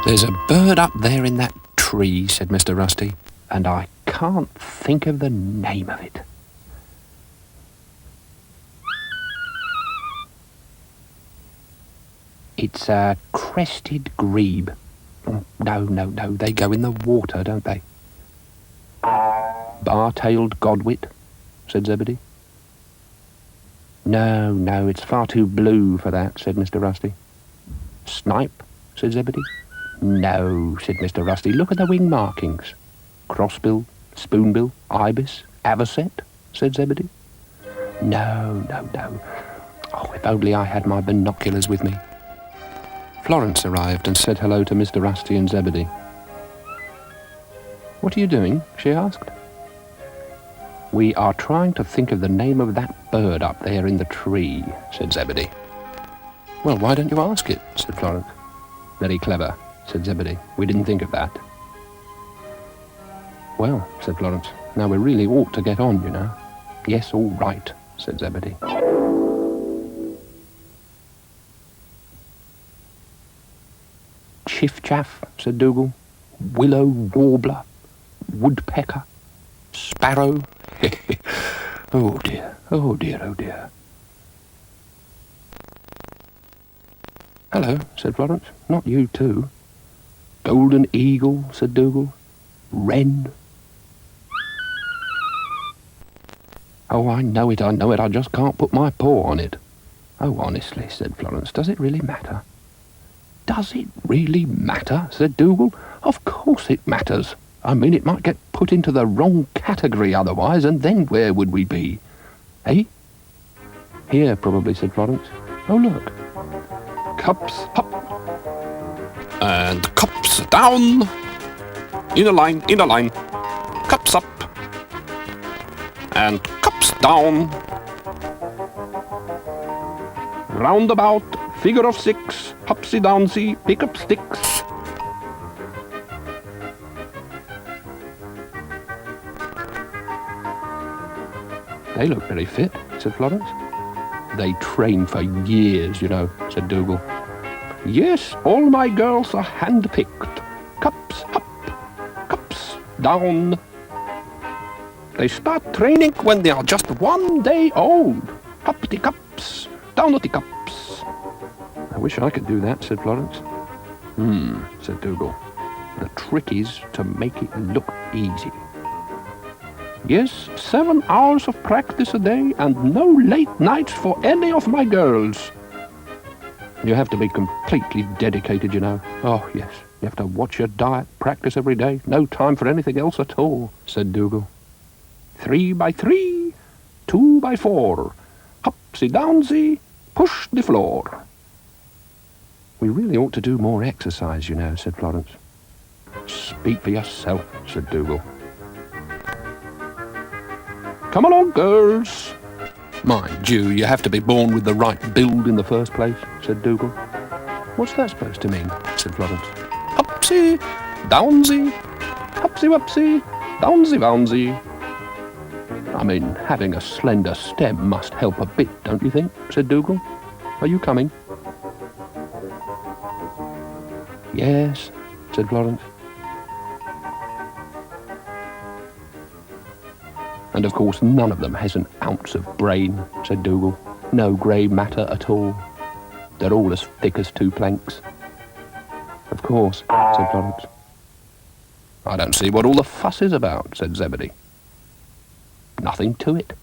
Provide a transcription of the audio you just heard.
There's a bird up there in that tree, said Mr. Rusty, and I can't think of the name of it. It's a crested grebe. No, they go in the water, don't they? Bar-tailed godwit, said Zebedee. No, it's far too blue for that, said Mr. Rusty. Snipe, said Zebedee. No, said Mr. Rusty, look at the wing markings. Crossbill, spoonbill, ibis, avocet, said Zebedee. No. Oh, if only I had my binoculars with me. Florence arrived and said hello to Mr. Rusty and Zebedee. What are you doing? She asked. We are trying to think of the name of that bird up there in the tree, said Zebedee. Well, why don't you ask it, said Florence. Very clever, said Zebedee. We didn't think of that. Well, said Florence, now we really ought to get on, you know. Yes, all right, said Zebedee. Chiff-chaff, said Dougal. Willow warbler, woodpecker, sparrow. Oh dear. Hello, said Florence. Not you too. Golden eagle, said Dougal. Wren. Oh, I know it, I just can't put my paw on it. Oh, honestly, said Florence, does it really matter? Does it really matter, said Dougal. Of course it matters. I mean, it might get put into the wrong category otherwise, and then where would we be? Eh? Here, probably, said Florence. Oh, look. Cups up. And cups down. In a line. Cups up. And cups down. Roundabout, figure of 6, upsy-downsy, pick up sticks. They look very fit, said Florence. They train for years, you know, said Dougal. Yes, all my girls are hand-picked. Cups up, cups down. They start training when they are just 1 day old. Up-the-cups, down-the-cups. I wish I could do that, said Florence. Said Dougal. The trick is to make it look easy. Yes, 7 hours of practice a day and no late nights for any of my girls. You have to be completely dedicated, you know. Oh, yes, you have to watch your diet, practice every day. No time for anything else at all, said Dougal. 3 by 3, 2 by 4. Upsy-downsy, push the floor. We really ought to do more exercise, you know, said Florence. Speak for yourself, said Dougal. Come along, girls. Mind you have to be born with the right build in the first place, said Dougal. What's that supposed to mean, said Florence. Upsy, downsy, upsy-wupsy, downsy-bounsy. I mean, having a slender stem must help a bit, don't you think, said Dougal. Are you coming? Yes, said Florence. And of course none of them has an ounce of brain, said Dougal. No grey matter at all. They're all as thick as 2 planks. Of course, said Florence. I don't see what all the fuss is about, said Zebedee. Nothing to it.